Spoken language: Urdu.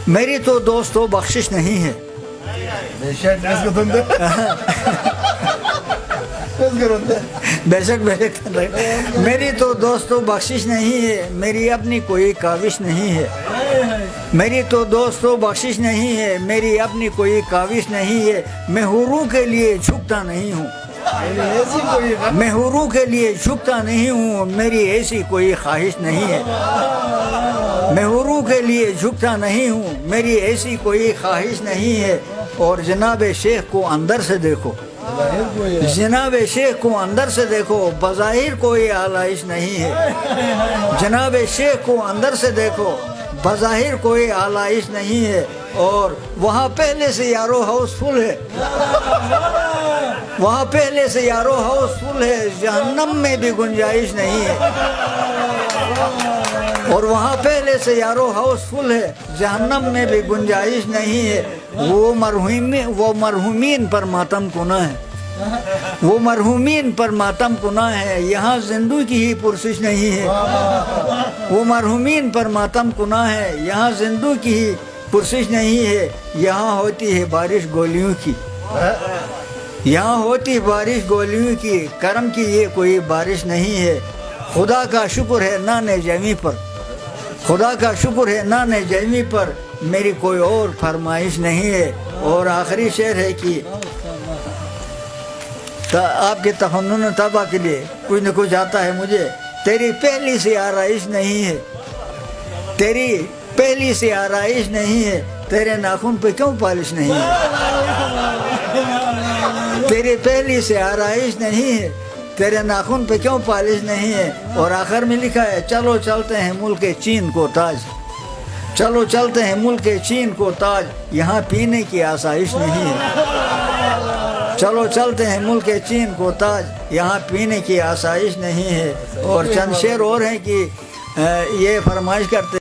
میری تو دوستو بخشش نہیں ہے. بے شک میری تو دوستو بخشش نہیں ہے، میری اپنی کوئی کاوش نہیں ہے. میری تو دوستو بخشش نہیں ہے، میری اپنی کوئی کاوش نہیں ہے. میں حوروں کے لیے جھکتا نہیں ہوں، میں حوروں کے لیے جھکتا نہیں ہوں، میری ایسی کوئی خواہش نہیں ہے. میں حوروں کے لیے جھکتا نہیں ہوں، میری ایسی کوئی خواہش نہیں ہے. اور جناب شیخ کو اندر سے دیکھو، جناب شیخ کو اندر سے دیکھو، بظاہر کوئی آلائش نہیں ہے. جناب شیخ کو اندر سے دیکھو، بظاہر کوئی آلائش نہیں ہے. اور وہاں پہلے سے یارو ہاؤس فل ہے، وہاں پہلے سے یارو ہاؤس فل ہے، جہنم میں بھی گنجائش نہیں ہے. اور وہاں پہلے سے یارو ہاؤس فل ہے، جہنم میں بھی گنجائش نہیں ہے. وہ مرحومین پر ماتم کنا ہے، وہ مرحومین پر ماتم کنا ہے، یہاں زندوں کی ہی پرسش نہیں ہے. وہ مرحومین پر ماتم کنا ہے، یہاں زندوں کی ہی پرسش نہیں ہے. یہاں ہوتی ہے بارش گولیوں کی، یہاں ہوتی بارش گولیوں کی، کرم کی یہ کوئی بارش نہیں ہے. خدا کا شکر ہے نان جمی پر، خدا کا شکر ہے نان جمی پر، میری کوئی اور فرمائش نہیں ہے. اور آخری شعر ہے کہ آپ کے تفنن طبع کے لیے کچھ نہ کچھ آتا ہے مجھے. تیری پہلی سی آرائش نہیں ہے، تیری پہلی سی آرائش نہیں ہے، تیرے ناخن پہ کیوں پالش نہیں ہے. تیری پہلی سی آرائش نہیں ہے، تیرے ناخن پہ کیوں پالش نہیں ہے. اور آخر میں لکھا ہے چلو چلتے ہیں ملک چین کو تاج، چلو چلتے ہیں ملک چین کو تاج، یہاں پینے کی آسائش نہیں ہے. چلو چلتے ہیں ملک چین کو تاج، یہاں پینے کی آسائش نہیں ہے. اور چند شعر اور ہیں کہ یہ فرمائش کرتے